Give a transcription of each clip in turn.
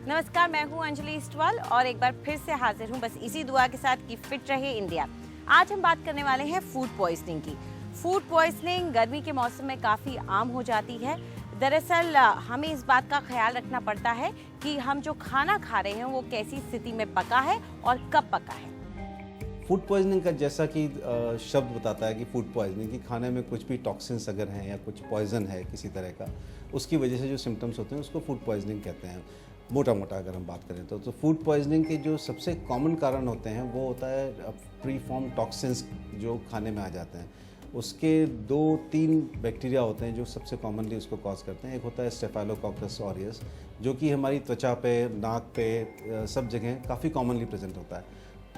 नमस्कार, मैं हूं अंजलि इस्टवाल और एक बार फिर से हाजिर हूं बस इसी दुआ के साथ कि फिट रहे इंडिया। आज हम बात करने वाले हैं फूड पॉइजनिंग की। फूड पॉइजनिंग गर्मी के मौसम में काफ़ी आम हो जाती है। दरअसल हमें इस बात का ख्याल रखना पड़ता है कि हम जो खाना खा रहे हैं वो कैसी स्थिति में पका है और कब पका है। फूड पॉइजनिंग का जैसा कि शब्द बताता है कि फूड पॉइजनिंग कि खाने में कुछ भी टॉक्सिन्स अगर हैं या कुछ पॉइजन है किसी तरह का, उसकी वजह से जो सिम्टम्स होते हैं उसको फूड पॉइजनिंग कहते हैं। मोटा मोटा अगर हम बात करें तो फूड पॉइजनिंग के जो सबसे कॉमन कारण होते हैं वो होता है प्री फॉर्म टॉक्सिन्स जो खाने में आ जाते हैं। उसके 2-3 बैक्टीरिया होते हैं जो सबसे कॉमनली उसको कॉज करते हैं। एक होता है स्टेफाइलोकोकस ऑरियस जो कि हमारी त्वचा पे, नाक पे, सब जगह काफ़ी कॉमनली प्रेजेंट होता है,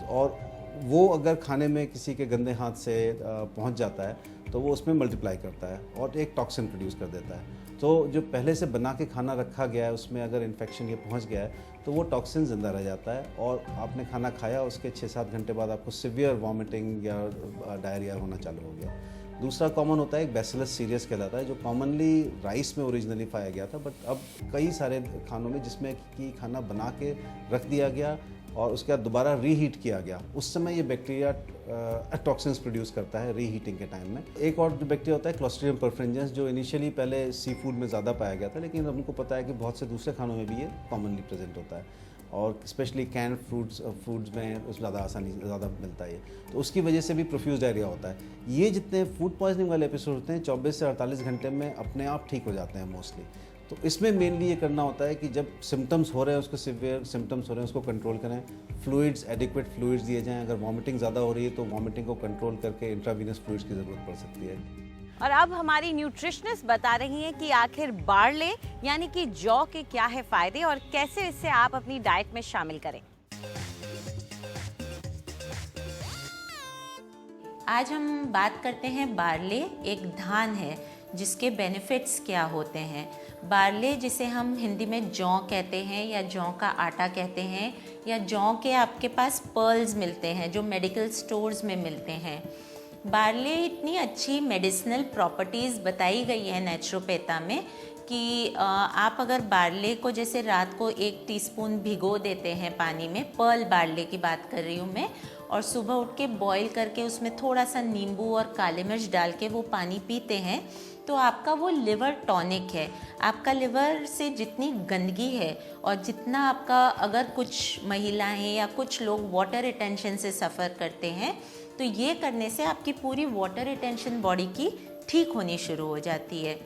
और वो अगर खाने में किसी के गंदे हाथ से पहुंच जाता है तो वो उसमें मल्टीप्लाई करता है और एक टॉक्सिन प्रोड्यूस कर देता है। तो जो पहले से बना के खाना रखा गया है उसमें अगर इन्फेक्शन ये पहुंच गया है तो वो टॉक्सिन ज़िंदा रह जाता है, और आपने खाना खाया उसके 6-7 घंटे बाद आपको सिवियर वॉमिटिंग या डायरिया होना चालू हो गया। दूसरा कॉमन होता है एक बैसिलस सीरियस कहलाता है, जो कॉमनली राइस में ओरिजिनली पाया गया था, बट अब कई सारे खानों में जिसमें कि खाना बना के रख दिया गया और उसके बाद दोबारा रीहीट किया गया, उस समय ये बैक्टीरिया टॉक्सिन्स प्रोड्यूस करता है रीहीटिंग के टाइम में। एक और जो बैक्टीरिया होता है क्लोस्ट्रिडियम परफरेंजेंस, जो इनिशियली पहले सी फूड में ज़्यादा पाया गया था, लेकिन हमको पता है कि बहुत से दूसरे खानों में भी ये कॉमनली प्रेजेंट होता है, और स्पेशली कैन फूड्स में उसमें ज़्यादा मिलता है। तो उसकी वजह से भी प्रोफ्यूज डायरिया होता है। ये जितने फूड पॉइजनिंग वाले एपिसोड होते हैं 24 से 48 घंटे में अपने आप ठीक हो जाते हैं मोस्टली। तो इसमें मेनली ये करना होता है कि जब सिम्टम्स हो रहे हैं, उसको सिवियर सिम्टम्स हो रहे हैं उसको कंट्रोल करें, फ्लूइड्स, एडिक्वेट फ्लूइड्स दिए जाएं। अगर वॉमिटिंग ज़्यादा हो रही है तो वॉमिटिंग को कंट्रोल करके इंट्रावीनस फ्लूइड्स की ज़रूरत पड़ सकती है। और अब हमारी न्यूट्रिशनिस्ट बता रही हैं कि आखिर बार्ले यानी कि जौ के क्या है फायदे और कैसे इसे आप अपनी डाइट में शामिल करें। आज हम बात करते हैं बार्ले, एक धान है जिसके बेनिफिट्स क्या होते हैं। बार्ले जिसे हम हिंदी में जौ कहते हैं या जौ का आटा कहते हैं, या जौ के आपके पास पर्ल्स मिलते हैं जो मेडिकल स्टोर्स में मिलते हैं। बार्ले इतनी अच्छी मेडिसिनल प्रॉपर्टीज़ बताई गई है नेचुरोपैथा में कि आप अगर बार्ले को जैसे रात को 1 टीस्पून भिगो देते हैं पानी में, पर्ल बार्ले की बात कर रही हूँ मैं, और सुबह उठ के बॉईल करके उसमें थोड़ा सा नींबू और काली मिर्च डाल के वो पानी पीते हैं, तो आपका वो लिवर टॉनिक है। आपका लिवर से जितनी गंदगी है और जितना आपका, अगर कुछ महिलाएं या कुछ लोग वाटर रिटेंशन से सफ़र करते हैं, तो ये करने से आपकी पूरी वाटर रिटेंशन बॉडी की ठीक होनी शुरू हो जाती है।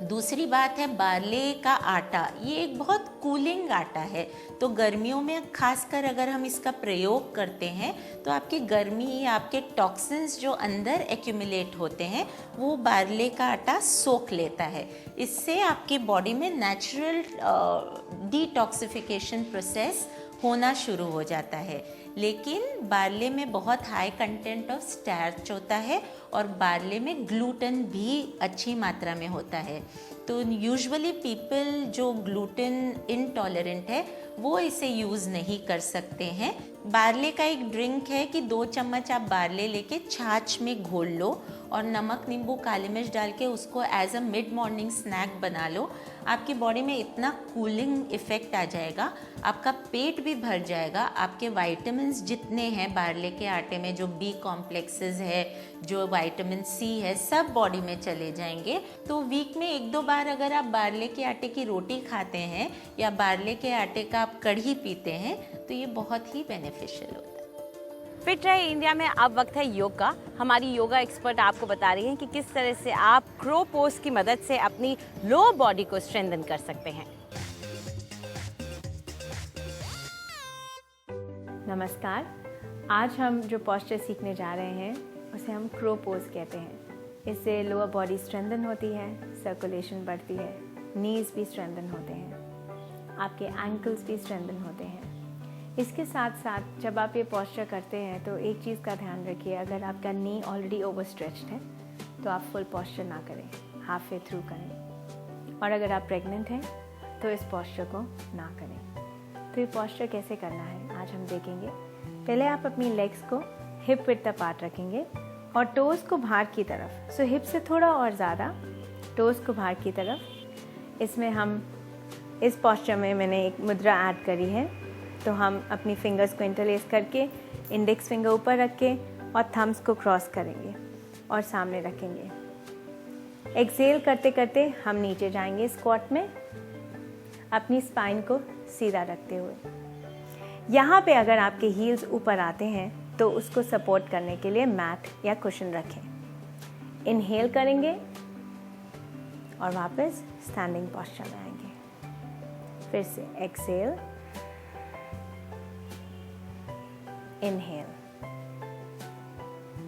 दूसरी बात है बार्ले का आटा, ये एक बहुत कूलिंग आटा है, तो गर्मियों में खासकर अगर हम इसका प्रयोग करते हैं तो आपकी गर्मी या आपके टॉक्सिन्स जो अंदर एक्यूमुलेट होते हैं वो बार्ले का आटा सोख लेता है। इससे आपकी बॉडी में नेचुरल डिटॉक्सिफिकेशन प्रोसेस होना शुरू हो जाता है। लेकिन बार्ले में बहुत हाई कंटेंट ऑफ स्टार्च होता है और बार्ले में ग्लूटेन भी अच्छी मात्रा में होता है, तो यूजुअली पीपल जो ग्लूटेन इनटॉलरेंट है वो इसे यूज़ नहीं कर सकते हैं। बार्ले का एक ड्रिंक है कि 2 चम्मच आप बार्ले लेके छाछ में घोल लो और नमक, नींबू, काली मिर्च डाल के उसको as a mid morning snack बना लो। आपकी बॉडी में इतना कूलिंग इफ़ेक्ट आ जाएगा, आपका पेट भी भर जाएगा, आपके विटामिन्स जितने हैं बार्ले के आटे में, जो बी कॉम्प्लेक्सेस है, जो विटामिन सी है, सब बॉडी में चले जाएंगे। तो वीक में 1-2 बार अगर आप बार्ले के आटे की रोटी खाते हैं या बार्ले के आटे का आप कढ़ी पीते हैं तो ये बहुत ही बेनिफिशियल होता है। फिट रहे इंडिया में अब वक्त है योग का। हमारी योगा एक्सपर्ट आपको बता रही हैं कि किस तरह से आप क्रो पोज की मदद से अपनी लोअर बॉडी को स्ट्रेंथन कर सकते हैं। नमस्कार, आज हम जो पोस्चर सीखने जा रहे हैं उसे हम क्रो पोज कहते हैं। इससे लोअर बॉडी स्ट्रेंथन होती है, सर्कुलेशन बढ़ती है, नीज भी स्ट्रेंथन होते हैं, आपके एंकल्स भी स्ट्रेंथन होते हैं। इसके साथ साथ जब आप ये पोस्चर करते हैं तो एक चीज़ का ध्यान रखिए, अगर आपका नी ऑलरेडी ओवर स्ट्रेच्ड है तो आप फुल पोस्चर ना करें, हाफ वे थ्रू करें। और अगर आप प्रेग्नेंट हैं तो इस पोस्चर को ना करें। तो ये पोस्चर कैसे करना है आज हम देखेंगे। पहले आप अपनी लेग्स को हिप विड्थ अपार्ट रखेंगे और टोज़ को बाहर की तरफ, सो हिप से थोड़ा और ज़्यादा टोज़ को बाहर की तरफ। इसमें हम इस पोस्चर में मैंने एक मुद्रा ऐड करी है, तो हम अपनी फिंगर्स को इंटरलेस करके इंडेक्स फिंगर ऊपर रख के और थम्स को क्रॉस करेंगे और सामने रखेंगे। एक्सेल करते करते हम नीचे जाएंगे स्क्वाट में, अपनी स्पाइन को सीधा रखते हुए। यहाँ पे अगर आपके हील्स ऊपर आते हैं तो उसको सपोर्ट करने के लिए मैट या कुशन रखें। इनहेल करेंगे और वापस स्टैंडिंग पोस्चर में आएंगे। फिर से एक्सेल, इनहेल।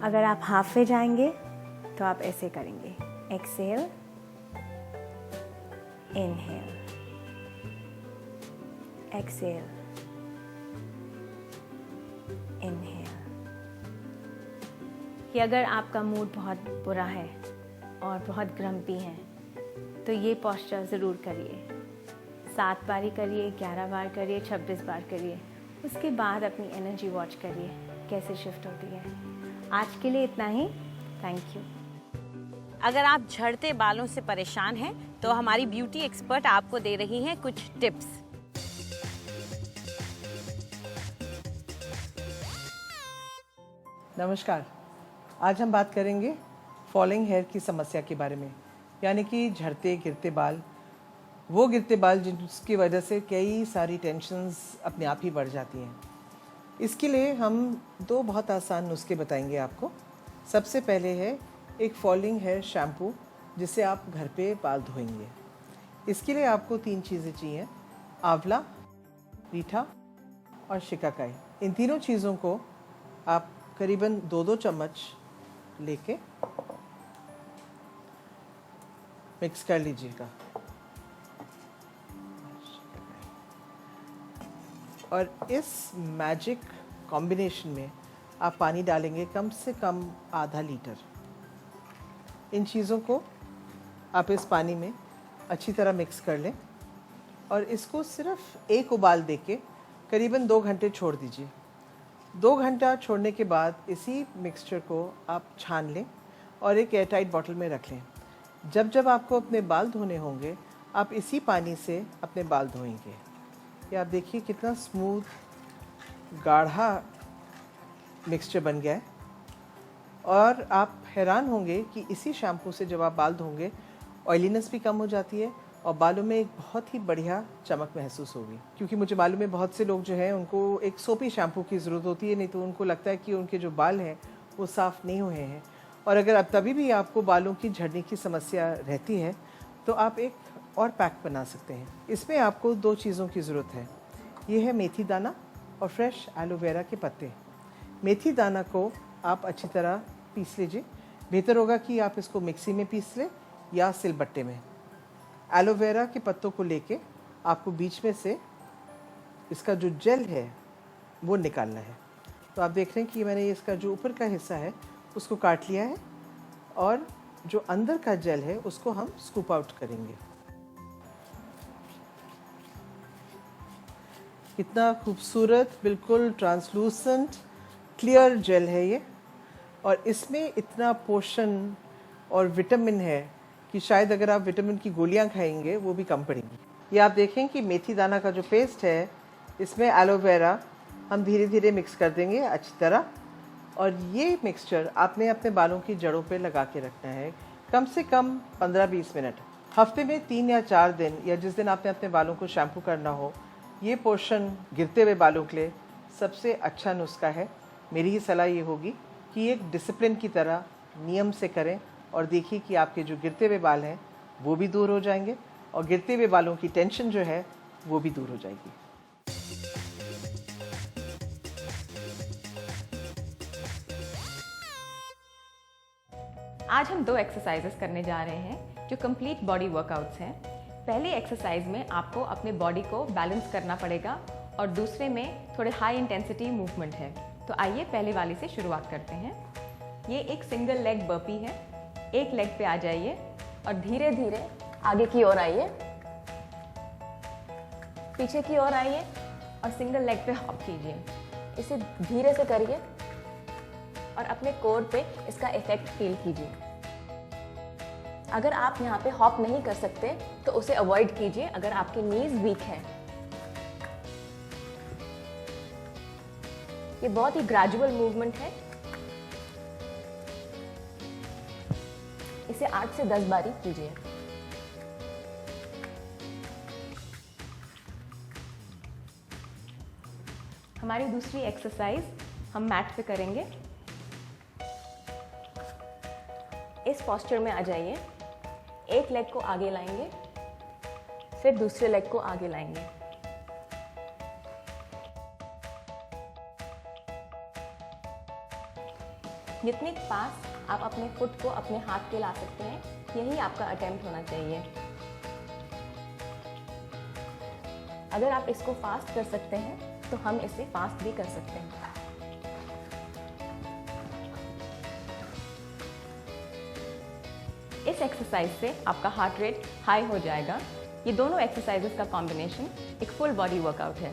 अगर आप हाफ वे जाएंगे तो आप ऐसे करेंगे, एक्सेल, इनहेल, एक्सेल, इनहेल। कि अगर आपका मूड बहुत बुरा है और बहुत ग्रम्पी है तो ये पोस्चर ज़रूर करिए। 7 बार ही करिए, 11 बार करिए, 26 बार करिए। उसके बाद अपनी एनर्जी वॉच करिए कैसे शिफ्ट होती है। आज के लिए इतना ही। Thank you. अगर आप झड़ते बालों से परेशान हैं तो हमारी ब्यूटी एक्सपर्ट आपको दे रही हैं कुछ टिप्स। नमस्कार, आज हम बात करेंगे फॉलिंग हेयर की समस्या के बारे में, यानी कि झड़ते गिरते बाल। वो गिरते बाल जिसकी वजह से कई सारी टेंशन्स अपने आप ही बढ़ जाती हैं। इसके लिए हम 2 बहुत आसान नुस्खे बताएंगे आपको। सबसे पहले है एक फॉलिंग हेयर शैम्पू, जिसे आप घर पे बाल धोएंगे। इसके लिए आपको 3 चीज़ें चाहिए, आंवला, रीठा और शिकाकाई। इन तीनों चीज़ों को आप करीबन 2-2 चम्मच लेके मिक्स कर लीजिएगा। और इस मैजिक कॉम्बिनेशन में आप पानी डालेंगे कम से कम आधा लीटर। इन चीज़ों को आप इस पानी में अच्छी तरह मिक्स कर लें और इसको सिर्फ एक उबाल देके करीबन 2 घंटे छोड़ दीजिए। 2 घंटा छोड़ने के बाद इसी मिक्सचर को आप छान लें और एक एयरटाइट बॉटल में रख लें। जब जब आपको अपने बाल धोने होंगे आप इसी पानी से अपने बाल धोएंगे। ये आप देखिए कितना स्मूथ गाढ़ा मिक्सचर बन गया है। और आप हैरान होंगे कि इसी शैम्पू से जब आप बाल धोंगे ऑयलीनेस भी कम हो जाती है और बालों में एक बहुत ही बढ़िया चमक महसूस होगी। क्योंकि मुझे मालूम है बहुत से लोग जो हैं उनको एक सोपी शैम्पू की ज़रूरत होती है, नहीं तो उनको लगता है कि उनके जो बाल हैं वो साफ़ नहीं हुए हैं। और अगर अब तभी भी आपको बालों की झड़ने की समस्या रहती है तो आप एक और पैक बना सकते हैं। इसमें आपको 2 चीज़ों की ज़रूरत है। ये है मेथी दाना और फ्रेश एलोवेरा के पत्ते। मेथी दाना को आप अच्छी तरह पीस लीजिए। बेहतर होगा कि आप इसको मिक्सी में पीस लें या सिलबट्टे में। एलोवेरा के पत्तों को लेके आपको बीच में से इसका जो जेल है वो निकालना है। तो आप देख रहे हैं कि मैंने इसका जो ऊपर का हिस्सा है उसको काट लिया है और जो अंदर का जेल है उसको हम स्कूप आउट करेंगे। कितना खूबसूरत, बिल्कुल ट्रांसलूसेंट क्लियर जेल है ये। और इसमें इतना पोषण और विटामिन है कि शायद अगर आप विटामिन की गोलियां खाएंगे वो भी कम पड़ेंगी। ये आप देखें कि मेथी दाना का जो पेस्ट है इसमें एलोवेरा हम धीरे धीरे मिक्स कर देंगे अच्छी तरह। और ये मिक्सचर आपने अपने बालों की जड़ों पे लगा के रखना है कम से कम 15-20 मिनट। हफ्ते में 3 या 4 दिन या जिस दिन आपने अपने बालों को शैम्पू करना हो, ये पोर्शन गिरते हुए बालों के लिए सबसे अच्छा नुस्खा है। मेरी ही सलाह ये होगी कि एक डिसिप्लिन की तरह नियम से करें और देखिए कि आपके जो गिरते हुए बाल हैं वो भी दूर हो जाएंगे और गिरते हुए बालों की टेंशन जो है वो भी दूर हो जाएगी। आज हम 2 एक्सरसाइजेस करने जा रहे हैं जो कंप्लीट बॉडी वर्कआउट्स हैं। पहली एक्सरसाइज में आपको अपने बॉडी को बैलेंस करना पड़ेगा और दूसरे में थोड़े हाई इंटेंसिटी मूवमेंट है। तो आइए पहले वाले से शुरुआत करते हैं। ये एक सिंगल लेग बर्पी है। एक लेग पे आ जाइए और धीरे धीरे आगे की ओर आइए, पीछे की ओर आइए और सिंगल लेग पे हॉप कीजिए। इसे धीरे से करिए और अपने कोर पे इसका इफेक्ट फील कीजिए। अगर आप यहाँ पे हॉप नहीं कर सकते तो उसे अवॉइड कीजिए अगर आपकी नीज वीक है। ये बहुत ही ग्रेजुअल मूवमेंट है। इसे 8 से 10 बारी कीजिए। हमारी दूसरी एक्सरसाइज हम मैट पे करेंगे। इस पोस्चर में आ जाइए। एक लेग को आगे लाएंगे, फिर दूसरे लेग को आगे लाएंगे। जितने पास आप अपने फुट को अपने हाथ के ला सकते हैं, यही आपका अटेम्प्ट होना चाहिए। अगर आप इसको फास्ट कर सकते हैं तो हम इसे फास्ट भी कर सकते हैं। इस एक्सरसाइज से आपका हार्ट रेट हाई हो जाएगा। ये दोनों एक्सरसाइजेस का कॉम्बिनेशन एक फुल बॉडी वर्कआउट है।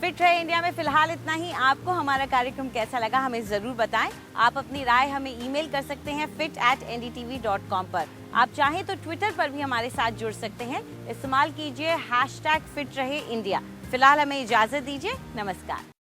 फिट रहे इंडिया में फिलहाल इतना ही। आपको हमारा कार्यक्रम कैसा लगा हमें ज़रूर बताएं। आप अपनी राय हमें ईमेल कर सकते हैं fit@ndtv.com पर। आप चाहें तो ट्विटर पर भी हमारे साथ जुड़ सकते हैं। इस्तेमाल कीजिए #फिट रहे इंडिया। फिलहाल हमें इजाज़त दीजिए। नमस्कार।